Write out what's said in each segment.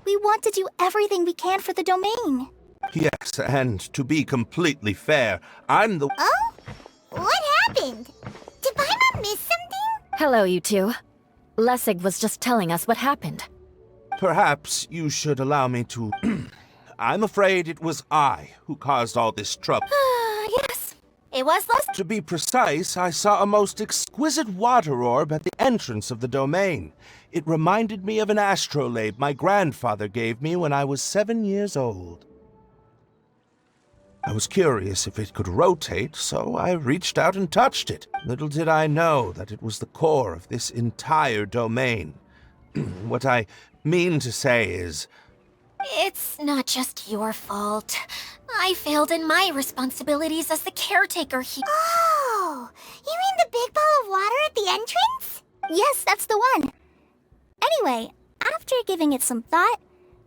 We want to do everything we can for the domain. Yes, and to be completely fair, I'm the... Oh? What happened? Did Paimon miss something? Hello, you two. Lessig was just telling us what happened. Perhaps you should allow me to... I'm afraid it was I who caused all this trouble. Yes, it was less... To be precise, I saw a most exquisite water orb at the entrance of the domain. It reminded me of an astrolabe my grandfather gave me when I was 7 years old. I was curious if it could rotate, so I reached out and touched it. Little did I know that it was the core of this entire domain. What I mean to say is... It's not just your fault. I failed in my responsibilities as the caretaker here. Oh! You mean the big ball of water at the entrance? Yes, that's the one. Anyway, after giving it some thought,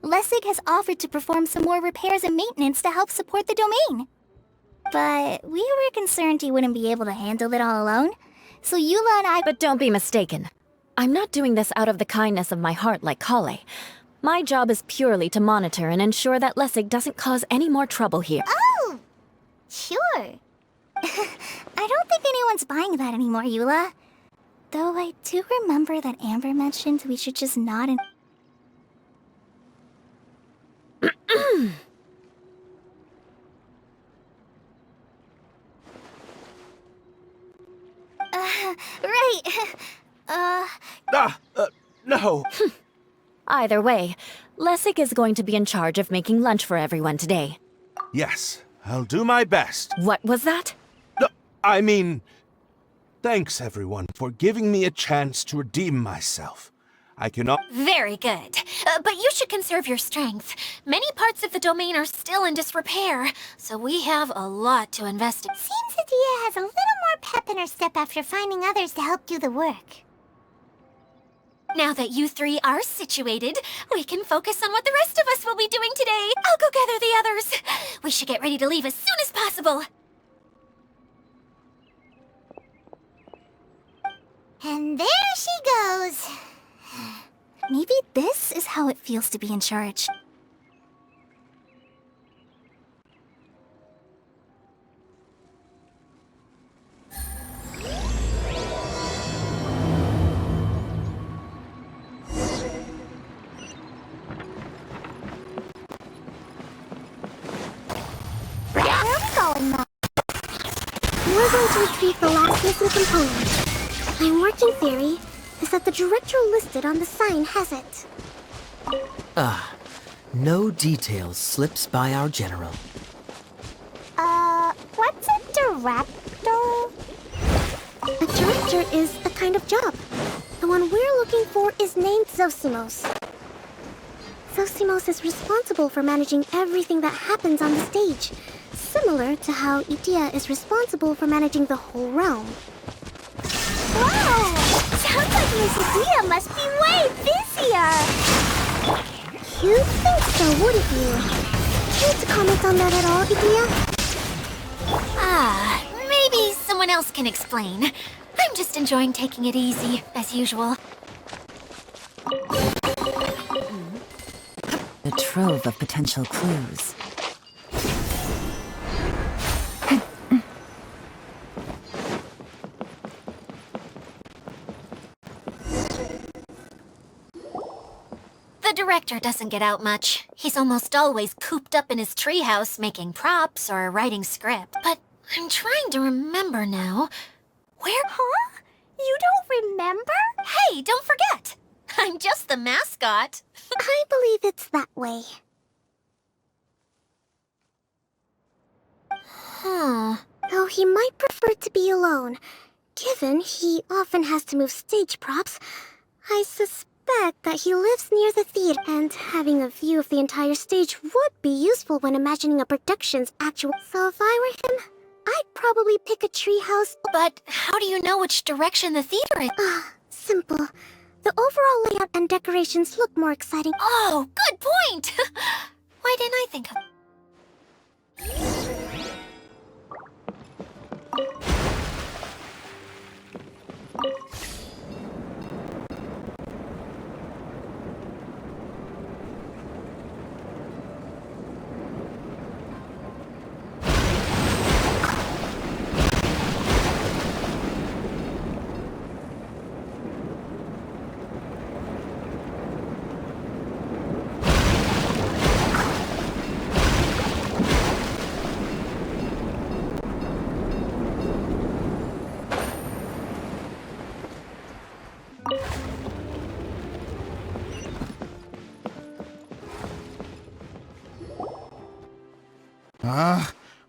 Lessig has offered to perform some more repairs and maintenance to help support the domain. But we were concerned he wouldn't be able to handle it all alone, so Eula and I... But don't be mistaken. I'm not doing this out of the kindness of my heart like Kale. My job is purely to monitor and ensure that Lessig doesn't cause any more trouble here. Oh! Sure. I don't think anyone's buying that anymore, Eula. Though I do remember that Amber mentioned we should just nod and... right. No. Either way, Lessig is going to be in charge of making lunch for everyone today. Yes, I'll do my best. What was that? No, I mean... Thanks, everyone, for giving me a chance to redeem myself. I cannot... Very good. But you should conserve your strength. Many parts of the domain are still in disrepair, so we have a lot to investigate. Seems Adia has a little more pep in her step after finding others to help do the work. Now that you three are situated, we can focus on what the rest of us will be doing today. I'll go gather the others. We should get ready to leave as soon as possible. And there she goes. Maybe this is how it feels to be in charge. Where are we going now? We're going to retrieve the last missing component. My working theory is that the director listed on the sign has it. No details slips by our general. What's a director? A director is a kind of job. The one we're looking for is named Zosimos. Zosimos is responsible for managing everything that happens on the stage, similar to how Idia is responsible for managing the whole realm. Wow! Sounds like Miss Adia must be way busier! You'd think so, wouldn't you? Care to comment on that at all, Idia? Maybe someone else can explain. I'm just enjoying taking it easy, as usual. A trove of potential clues. The director doesn't get out much. He's almost always cooped up in his treehouse making props or writing script. But I'm trying to remember now. Where? Huh? You don't remember? Hey, don't forget! I'm just the mascot. I believe it's that way. Though he might prefer to be alone. Given he often has to move stage props, I suspect that he lives near the theater, and having a view of the entire stage would be useful when imagining a production's actual... So if I were him, I'd probably pick a treehouse... But how do you know which direction the theater is? Simple. The overall layout and decorations look more exciting. Oh, good point! Why didn't I think of...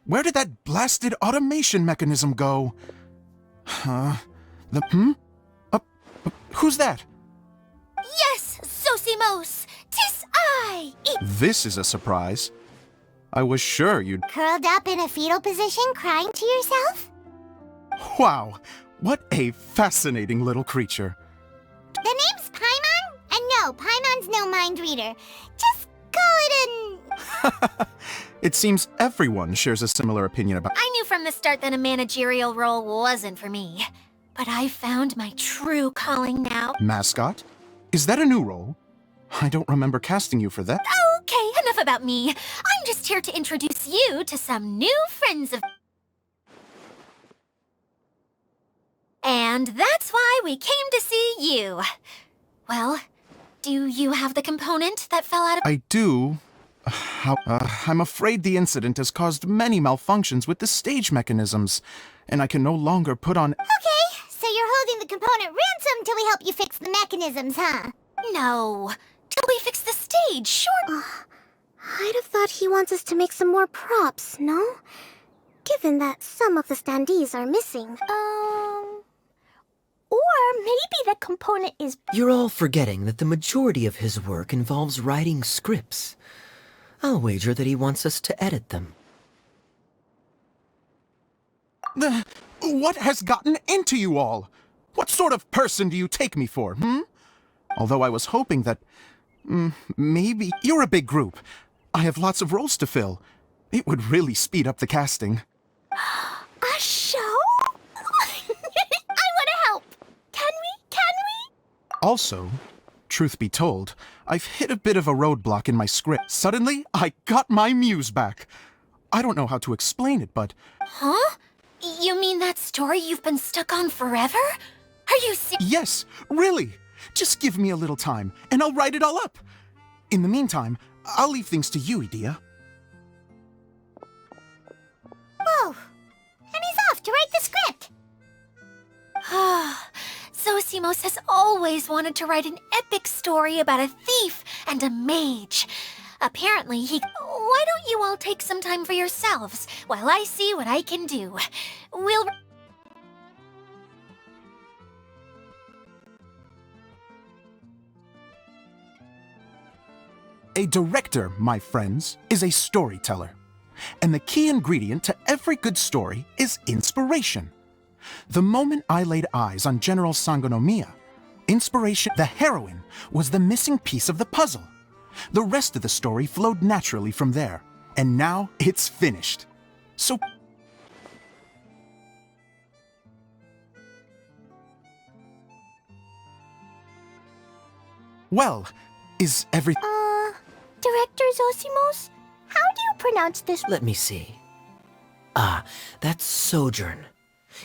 Where did that blasted automation mechanism go? Who's that? Yes, Zosimos! 'Tis I! This is a surprise. I was sure you'd... Curled up in a fetal position, crying to yourself? Wow, what a fascinating little creature. The name's Paimon? And no, Paimon's no mind reader. Just call it an... It seems everyone shares a similar opinion about... I knew from the start that a managerial role wasn't for me. But I found my true calling now. Mascot? Is that a new role? I don't remember casting you for that. Okay, enough about me. I'm just here to introduce you to some new friends of... And that's why we came to see you. Well, do you have the component that fell out of... I do. I'm afraid the incident has caused many malfunctions with the stage mechanisms, and I can no longer put on... Okay, so you're holding the component ransom till we help you fix the mechanisms, huh? No. Till we fix the stage, sure. I'd have thought he wants us to make some more props, no? Given that some of the standees are missing. Or maybe the component is... You're all forgetting that the majority of his work involves writing scripts. I'll wager that he wants us to edit them. What has gotten into you all? What sort of person do you take me for, Although I was hoping that... maybe... You're a big group. I have lots of roles to fill. It would really speed up the casting. A show? I want to help. Can we? Also, truth be told, I've hit a bit of a roadblock in my script. Suddenly, I got my muse back. I don't know how to explain it, but... Huh? You mean that story you've been stuck on forever? Are you serious? Yes, really. Just give me a little time, and I'll write it all up. In the meantime, I'll leave things to you, Edea. Whoa! And he's off to write the script! Zosimos has always wanted to write an epic story about a thief and a mage. Apparently Why don't you all take some time for yourselves while I see what I can do? We'll... A director, my friends, is a storyteller. And the key ingredient to every good story is inspiration. The moment I laid eyes on General Sangonomiya, inspiration, the heroine, was the missing piece of the puzzle. The rest of the story flowed naturally from there, and now it's finished. So... Well, is everything... Director Zosimos? How do you pronounce this? Let me see. That's sojourn.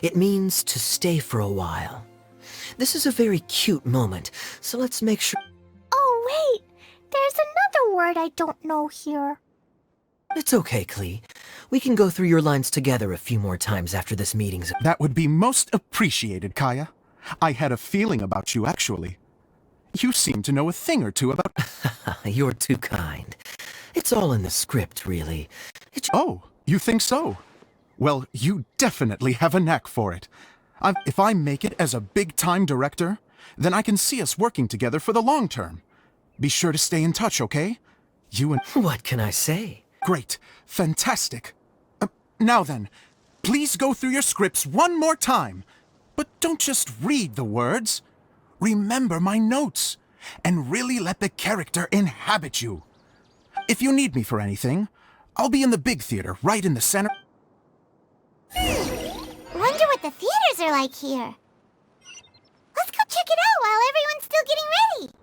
It means to stay for a while. This is a very cute moment, so let's make sure... Oh, wait. There's another word I don't know here. It's okay, Klee. We can go through your lines together a few more times after this meeting's... That would be most appreciated, Kaya. I had a feeling about you, actually. You seem to know a thing or two about... You're too kind. It's all in the script, really. Oh, you think so? Well, you definitely have a knack for it. If I make it as a big-time director, then I can see us working together for the long term. Be sure to stay in touch, okay? You and... What can I say? Great. Fantastic. Now then, please go through your scripts one more time. But don't just read the words. Remember my notes, and really let the character inhabit you. If you need me for anything, I'll be in the big theater right in the center. Wonder what the theaters are like here. Let's go check it out while everyone's still getting ready.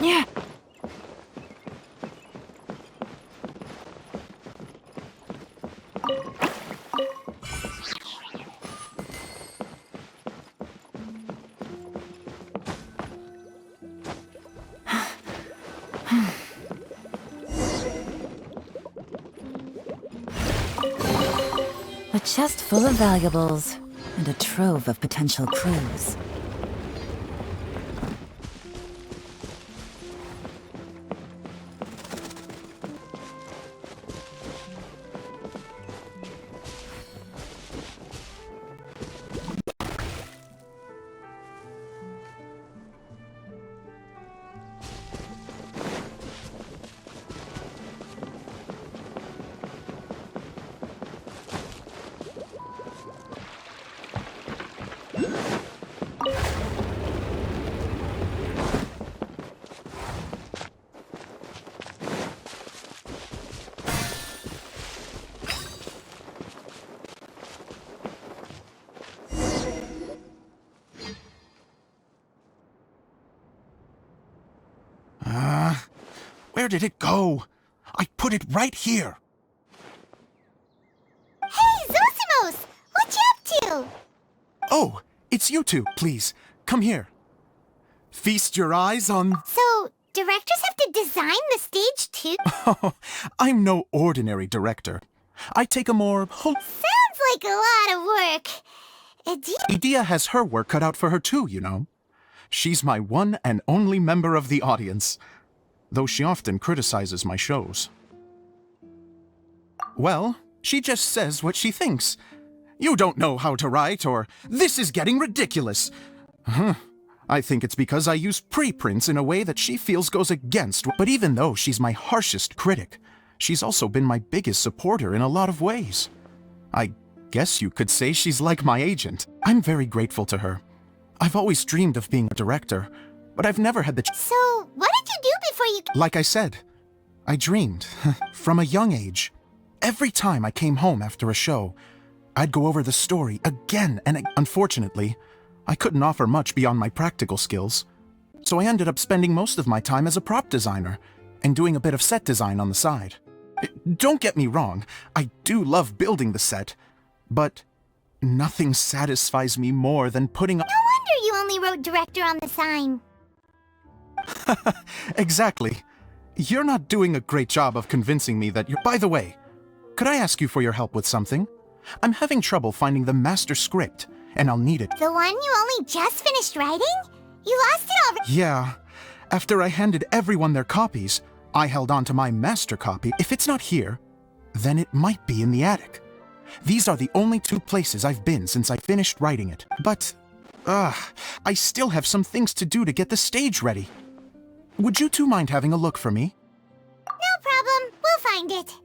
Yeah. A chest full of valuables and a trove of potential clues. did it go? I put it right here. Hey, Zosimos! What you up to? Oh, it's you two. Please, come here. Feast your eyes on... So, directors have to design the stage too? Oh, I'm no ordinary director. I take a more... Sounds like a lot of work. Idea has her work cut out for her too, you know. She's my one and only member of the audience, though she often criticizes my shows. Well, she just says what she thinks. You don't know how to write, or this is getting ridiculous. I think it's because I use preprints in a way that she feels goes against. But even though she's my harshest critic, she's also been my biggest supporter in a lot of ways. I guess you could say she's like my agent. I'm very grateful to her. I've always dreamed of being a director, but I've never had the So, what did you do before you... Like I said, I dreamed from a young age. Every time I came home after a show, I'd go over the story again and unfortunately, I couldn't offer much beyond my practical skills. So I ended up spending most of my time as a prop designer and doing a bit of set design on the side. Don't get me wrong, I do love building the set, but nothing satisfies me more than putting No wonder you only wrote director on the sign. Exactly. You're not doing a great job of convincing me that you're... By the way, could I ask you for your help with something? I'm having trouble finding the master script, and I'll need it. The one you only just finished writing? You lost it already. Yeah. After I handed everyone their copies, I held on to my master copy. If it's not here, then it might be in the attic. These are the only two places I've been since I finished writing it. But, I still have some things to do to get the stage ready. Would you two mind having a look for me? No problem. We'll find it.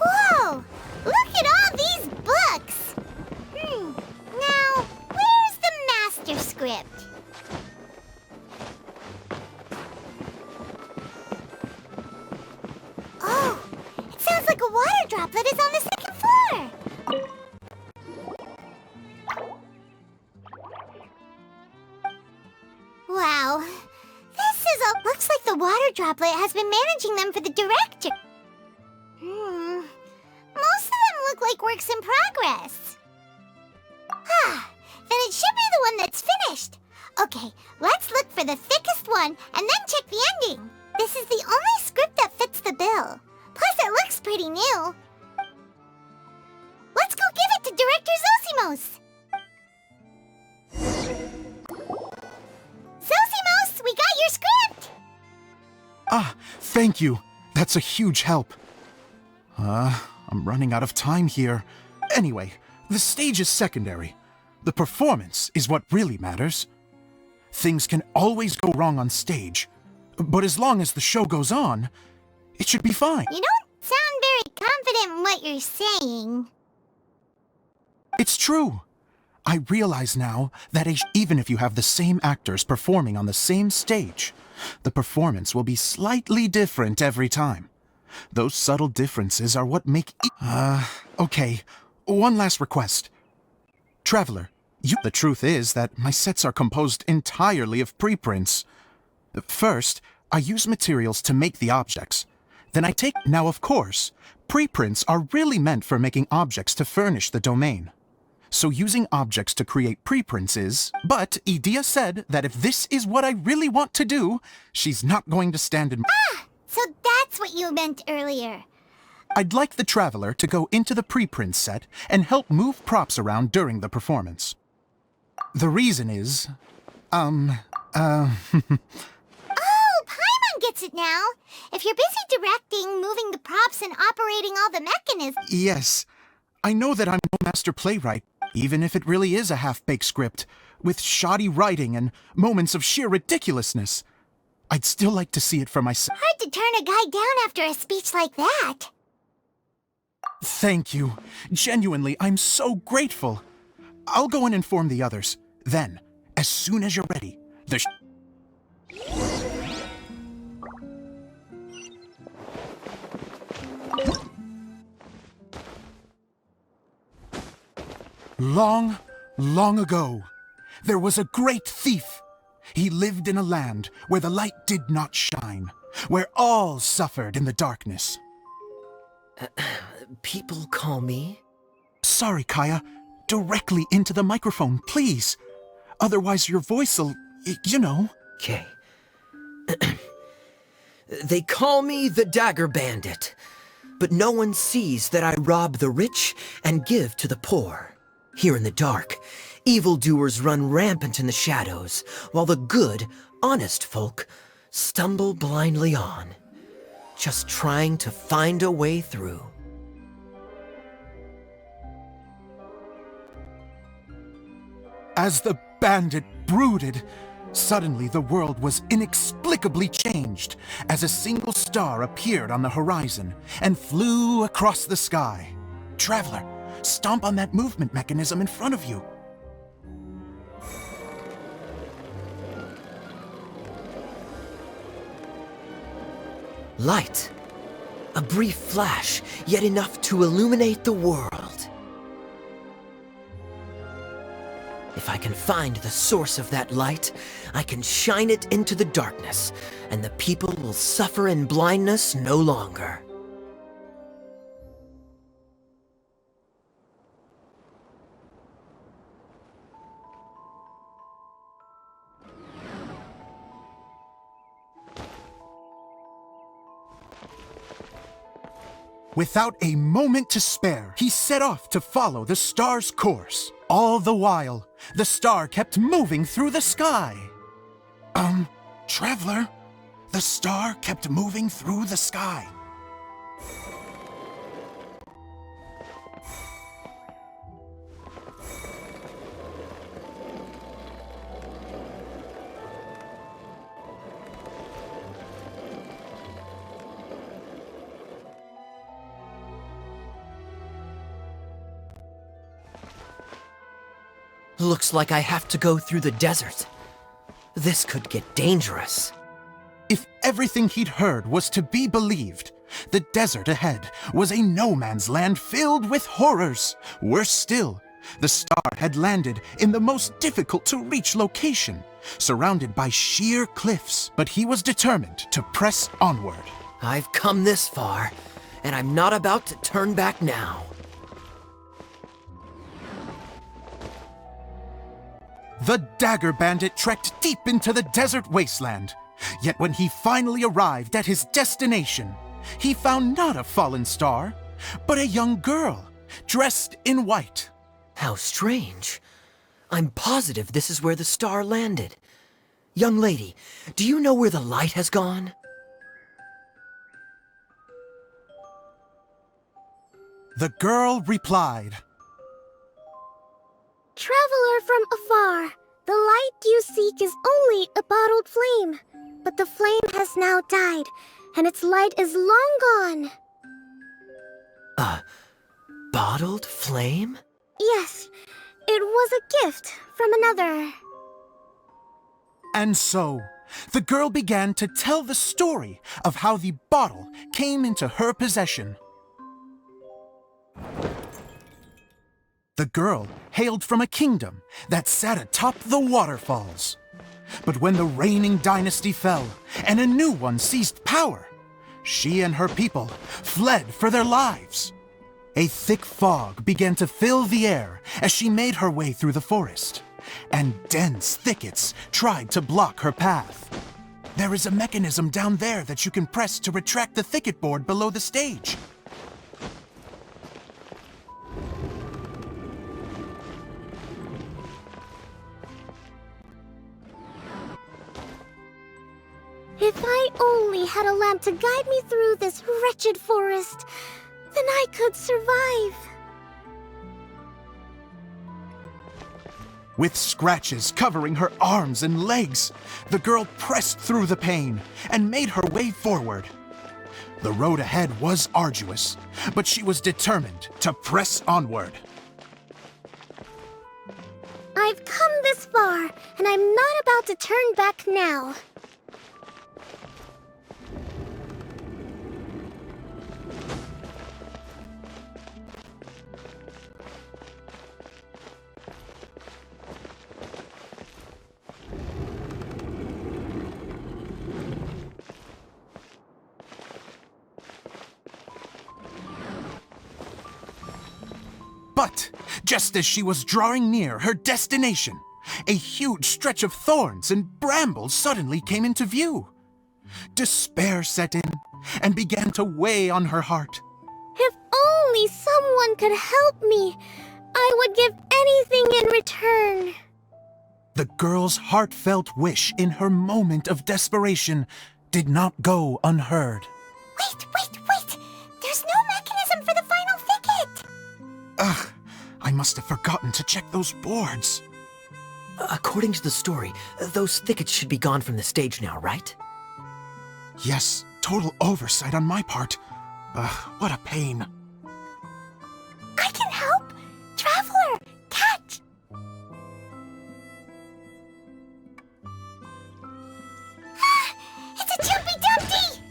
Whoa! Look at all these books! Now, where's the master script? Oh, it sounds like a water droplet is on the second floor! Wow, this is a... Looks like the water droplet has been managing them for the director. Most of them look like works in progress. Then it should be the one that's finished. Okay, let's look for the thickest one and then check the ending. This is the only script that fits the bill. Plus, it looks pretty new. Let's go give it to Director Zosimos. Zosimos, we got your script! Ah, thank you. That's a huge help. I'm running out of time here. Anyway, the stage is secondary. The performance is what really matters. Things can always go wrong on stage, but as long as the show goes on, it should be fine. You don't sound very confident in what you're saying. It's true. I realize now that even if you have the same actors performing on the same stage, the performance will be slightly different every time. Those subtle differences are what make okay. One last request. Traveler, the truth is that my sets are composed entirely of preprints. First, I use materials to make the objects. Then I take... Now, of course, preprints are really meant for making objects to furnish the domain. So using objects to create preprints is... But Idea said that if this is what I really want to do, she's not going to stand in... So that's what you meant earlier. I'd like the Traveler to go into the preprint set and help move props around during the performance. The reason is... Oh, Paimon gets it now. If you're busy directing, moving the props, and operating all the mechanisms... Yes, I know that I'm no master playwright, Even if it really is a half-baked script, with shoddy writing and moments of sheer ridiculousness, I'd still like to see it for myself. Hard to turn a guy down after a speech like that. Thank you. Genuinely, I'm so grateful. I'll go and inform the others. Then, as soon as you're ready, Long, long ago, there was a great thief. He lived in a land where the light did not shine, where all suffered in the darkness. People call me? Sorry, Kaya. Directly into the microphone, please. Otherwise your voice'll, you know. Okay. They call me the Dagger Bandit, but no one sees that I rob the rich and give to the poor. Here in the dark, evildoers run rampant in the shadows, while the good, honest folk stumble blindly on, just trying to find a way through. As the bandit brooded, suddenly the world was inexplicably changed as a single star appeared on the horizon and flew across the sky. Traveler, stomp on that movement mechanism in front of you. Light. A brief flash, yet enough to illuminate the world. If I can find the source of that light, I can shine it into the darkness, and the people will suffer in blindness no longer. Without a moment to spare, he set off to follow the star's course. All the while, the star kept moving through the sky. Traveler, the star kept moving through the sky. Looks like I have to go through the desert. This could get dangerous. If everything he'd heard was to be believed, the desert ahead was a no-man's land filled with horrors. Worse still, the star had landed in the most difficult-to-reach location, surrounded by sheer cliffs, but he was determined to press onward. I've come this far, and I'm not about to turn back now. The Dagger Bandit trekked deep into the desert wasteland. Yet when he finally arrived at his destination, he found not a fallen star, but a young girl, dressed in white. How strange. I'm positive this is where the star landed. Young lady, do you know where the light has gone? The girl replied, Traveler from afar, the light you seek is only a bottled flame. But the flame has now died, and its light is long gone. A bottled flame? Yes, it was a gift from another. And so, the girl began to tell the story of how the bottle came into her possession. The girl hailed from a kingdom that sat atop the waterfalls. But when the reigning dynasty fell and a new one seized power, she and her people fled for their lives. A thick fog began to fill the air as she made her way through the forest, and dense thickets tried to block her path. There is a mechanism down there that you can press to retract the thicket board below the stage. If I only had a lamp to guide me through this wretched forest, then I could survive. With scratches covering her arms and legs, the girl pressed through the pain and made her way forward. The road ahead was arduous, but she was determined to press onward. I've come this far, and I'm not about to turn back now. But just as she was drawing near her destination, a huge stretch of thorns and brambles suddenly came into view. Despair set in and began to weigh on her heart. If only someone could help me, I would give anything in return. The girl's heartfelt wish in her moment of desperation did not go unheard. Wait! There's no mechanism for the final thicket! Ugh, I must have forgotten to check those boards. According to the story, those thickets should be gone from the stage now, right? Yes, total oversight on my part. Ugh, what a pain. I can help! Traveler, catch! It's a Jumpy Dumpty!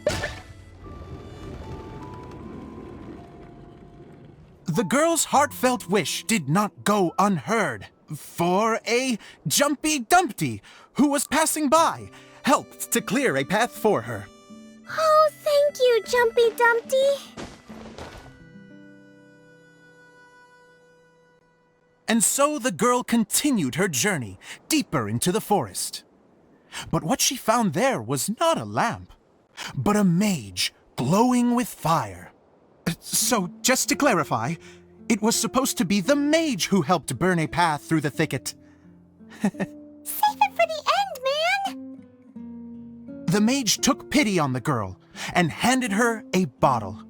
The girl's heartfelt wish did not go unheard, for a Jumpy Dumpty, who was passing by, helped to clear a path for her. Oh, thank you, Jumpy Dumpty. And so the girl continued her journey deeper into the forest. But what she found there was not a lamp, but a mage glowing with fire. So, just to clarify, it was supposed to be the mage who helped burn a path through the thicket. Save it for the end, man! The mage took pity on the girl and handed her a bottle.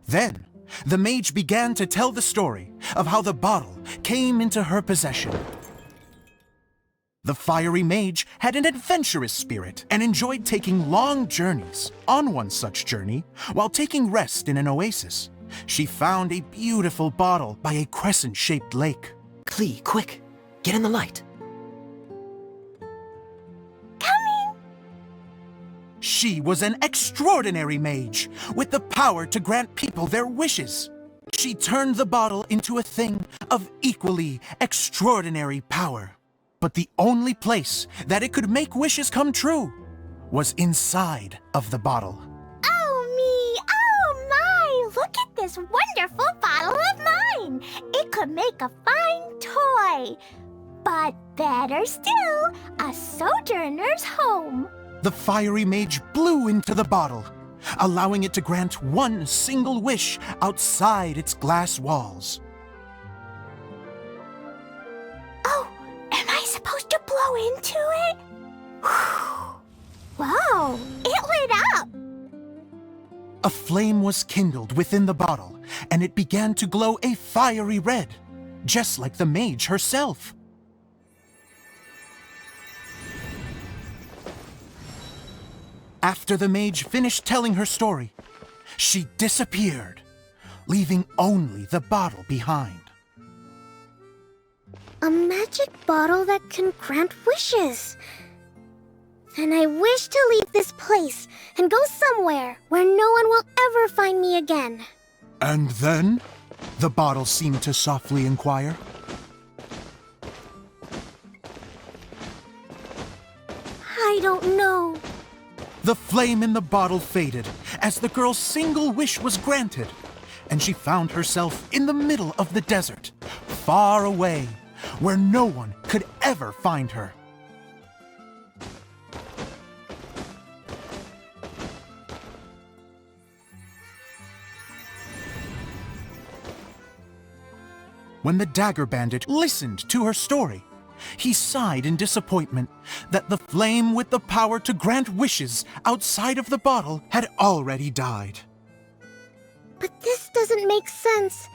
Then, the mage began to tell the story of how the bottle came into her possession. The fiery mage had an adventurous spirit and enjoyed taking long journeys. On one such journey, while taking rest in an oasis, she found a beautiful bottle by a crescent-shaped lake. Klee, quick! Get in the light! Coming! She was an extraordinary mage, with the power to grant people their wishes. She turned the bottle into a thing of equally extraordinary power. But the only place that it could make wishes come true was inside of the bottle. Oh me! Oh my! Look at this wonderful bottle of mine! It could make a fine toy! But better still, a sojourner's home! The fiery mage blew into the bottle, allowing it to grant one single wish outside its glass walls. Oh, am I supposed to blow into it? Whoa, it lit up! A flame was kindled within the bottle, and it began to glow a fiery red, just like the mage herself. After the mage finished telling her story, she disappeared, leaving only the bottle behind. A magic bottle that can grant wishes. Then I wish to leave this place and go somewhere where no one will ever find me again. And then? The bottle seemed to softly inquire. I don't know. The flame in the bottle faded as the girl's single wish was granted, and she found herself in the middle of the desert, far away, where no one could ever find her. When the dagger bandit listened to her story, he sighed in disappointment that the flame with the power to grant wishes outside of the bottle had already died. But this doesn't make sense.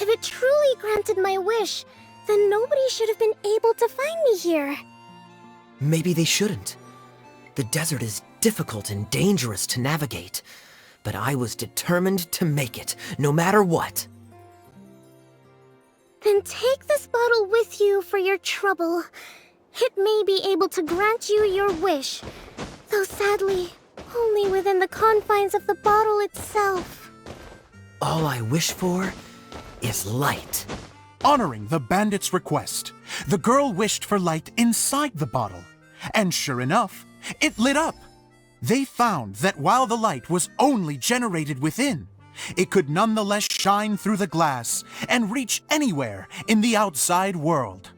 If it truly granted my wish, Then nobody should have been able to find me here. Maybe they shouldn't. The desert is difficult and dangerous to navigate, but I was determined to make it, no matter what. Then take this bottle with you for your trouble. It may be able to grant you your wish, though sadly, only within the confines of the bottle itself. All I wish for is light. Honoring the bandit's request, the girl wished for light inside the bottle. And sure enough, it lit up. They found that while the light was only generated within, it could nonetheless shine through the glass and reach anywhere in the outside world.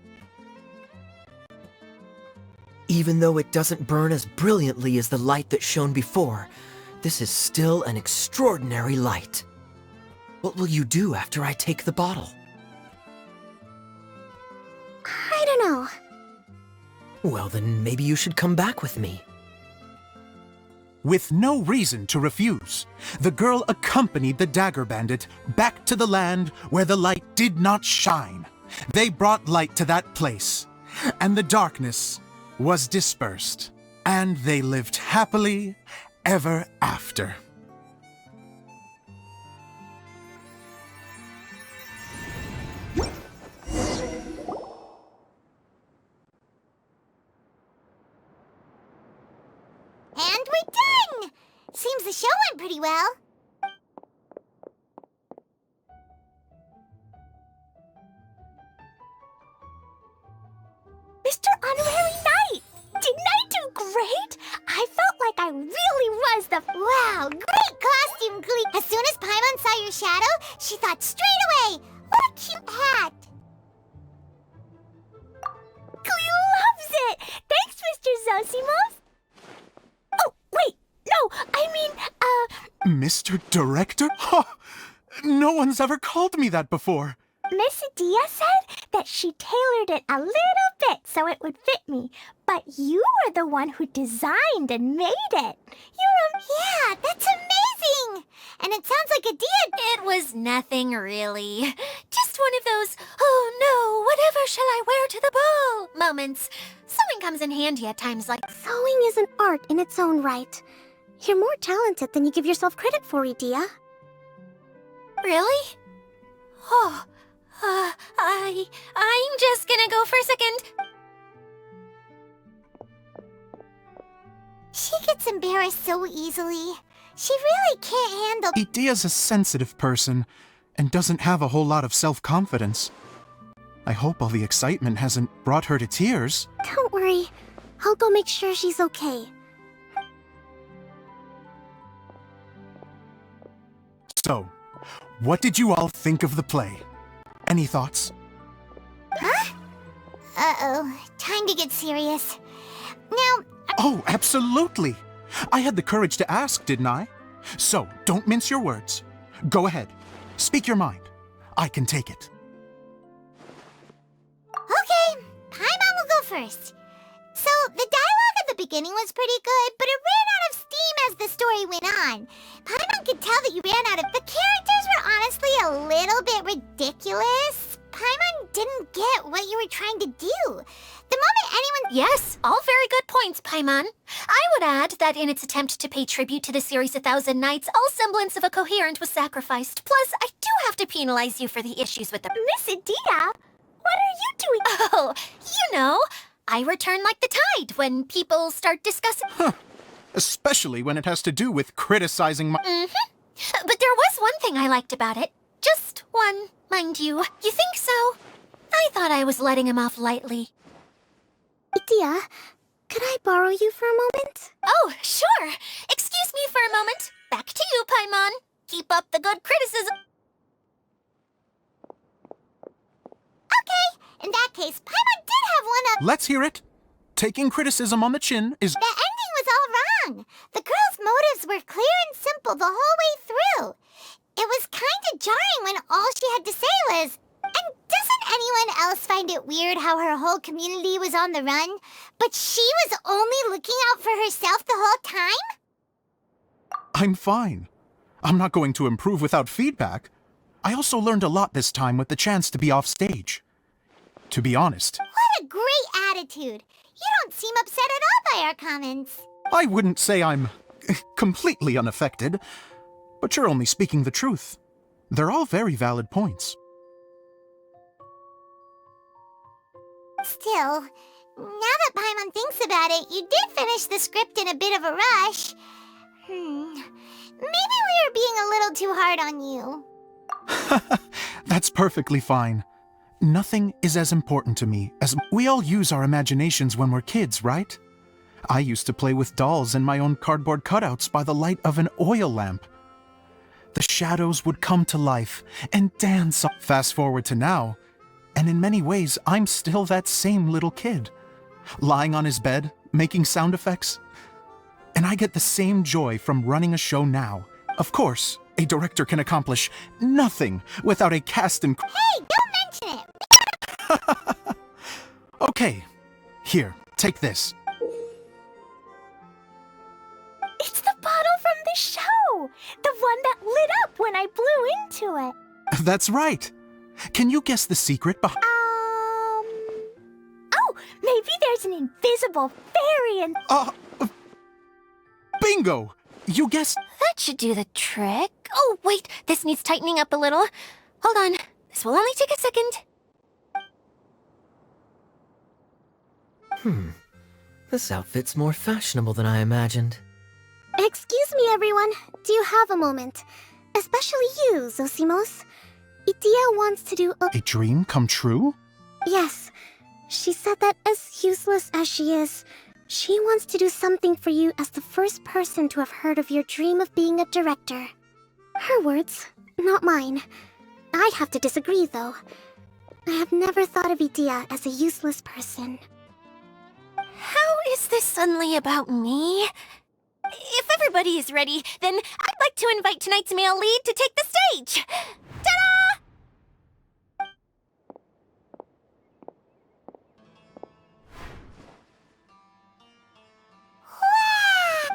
Even though it doesn't burn as brilliantly as the light that shone before, this is still an extraordinary light. What will you do after I take the bottle? I don't know. Well, then maybe you should come back with me. With no reason to refuse, the girl accompanied the dagger bandit back to the land where the light did not shine. They brought light to that place, and the darkness was dispersed, and they lived happily ever after. And we're done! Seems the show went pretty well. Mr. Honorary Knight! Didn't I do great? I felt like I really was the... Wow, great costume, Glee! As soon as Paimon saw your shadow, she thought straight away, what a cute hat! Glee loves it! Thanks, Mr. Zosimos! Oh, wait! No, I mean, Mr. Director? Huh. No one's ever called me that before. Miss Adia said that she tailored it a little bit so it would fit me, but you were the one who designed and made it. Yeah, that's amazing! And it sounds like Adia... It was nothing really. Just one of those, oh no, whatever shall I wear to the ball moments. Sewing comes in handy at times like... Sewing is an art in its own right. You're more talented than you give yourself credit for, Adia. Really? Oh, I'm just gonna go for a second. She gets embarrassed so easily. She really can't handle... Idea's a sensitive person and doesn't have a whole lot of self-confidence. I hope all the excitement hasn't brought her to tears. Don't worry. I'll go make sure she's okay. So, what did you all think of the play? Any thoughts? Uh-oh, time to get serious. Now, Oh, absolutely! I had the courage to ask, didn't I? So, don't mince your words. Go ahead. Speak your mind. I can take it. okay, Paimon will go first. So, the dialogue at the beginning was pretty good, but it ran out of steam as the story went on. Paimon could tell that you ran out of... The characters were honestly a little bit ridiculous. Paimon didn't get what you were trying to do. The moment anyone... Yes, all very good points, Paimon. I would add that in its attempt to pay tribute to the series 1,000 Nights, all semblance of a coherent was sacrificed. Plus, I do have to penalize you for the issues with the... Miss Adia, what are you doing? Oh, you know, I return like the tide when people start discussing... Especially when it has to do with criticizing my... But there was one thing I liked about it. Just one, mind you. You think so? I thought I was letting him off lightly. Adia, could I borrow you for a moment? Oh, sure. Excuse me for a moment. Back to you, Paimon. Keep up the good criticism. Okay, in that case, Paimon did have one of... Let's hear it. Taking criticism on the chin is... The ending was all wrong. The girl's motives were clear and simple the whole way through. It was kind of jarring when all she had to say was... And doesn't anyone else find it weird how her whole community was on the run, but she was only looking out for herself the whole time? I'm fine. I'm not going to improve without feedback. I also learned a lot this time with the chance to be off stage. to be honest. What a great attitude. You don't seem upset at all by our comments. I wouldn't say I'm completely unaffected, but you're only speaking the truth. They're all very valid points. Still, now that Paimon thinks about it, you did finish the script in a bit of a rush. Maybe we were being a little too hard on you. That's perfectly fine. Nothing is as important to me as we all use our imaginations when we're kids, right? I used to play with dolls and my own cardboard cutouts by the light of an oil lamp. The shadows would come to life and dance. Fast forward to now, and in many ways, I'm still that same little kid, lying on his bed, making sound effects. And I get the same joy from running a show now. Of course, a director can accomplish nothing without a cast and... Hey, don't mention it! Okay, here, take this. It's the bottle from the show! The one that lit up when I blew into it. That's right. Can you guess the secret behind... Oh, maybe there's an invisible fairy in... Bingo! You guessed... That should do the trick. Oh, wait, this needs tightening up a little. Hold on, this will only take a second. This outfit's more fashionable than I imagined. Excuse me, everyone. Do you have a moment? Especially you, Zosimos. Itia wants to do a... A dream come true? Yes. She said that as useless as she is, she wants to do something for you as the first person to have heard of your dream of being a director. Her words, not mine. I'd have to disagree, though. I have never thought of Itia as a useless person. How is this suddenly about me? If everybody is ready, then I'd like to invite tonight's male lead to take the stage. Ta-da!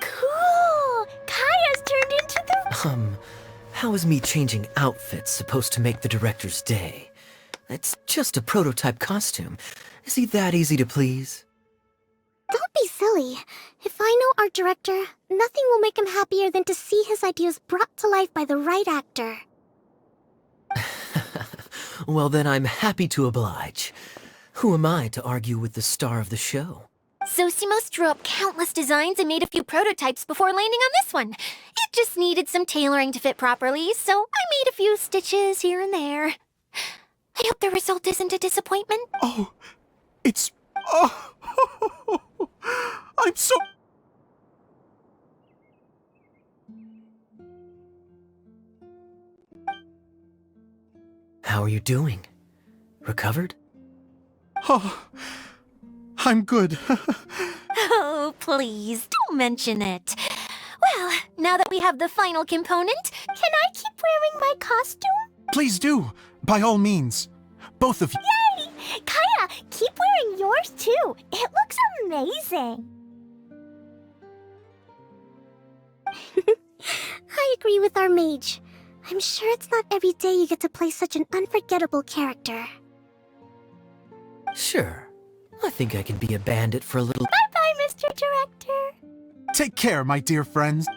Cool! Kaya's turned into the... How is me changing outfits supposed to make the director's day? It's just a prototype costume. Is he that easy to please? Don't be silly. If I know our director, nothing will make him happier than to see his ideas brought to life by the right actor. Well, then I'm happy to oblige. Who am I to argue with the star of the show? Zosimos drew up countless designs and made a few prototypes before landing on this one. It just needed some tailoring to fit properly, so I made a few stitches here and there. I hope the result isn't a disappointment. Oh, it's... Oh, I'm so... How are you doing? Recovered? Oh, I'm good. Oh, please, don't mention it. Well, now that we have the final component, Can I keep wearing my costume? Please do, by all means. Both of you. Yay! Kaya, keep wearing yours too. It looks amazing. I agree with our mage. I'm sure it's not every day you get to play such an unforgettable character. Sure. I think I can be a bandit for a little... Bye-bye, Mr. Director. Take care, my dear friends.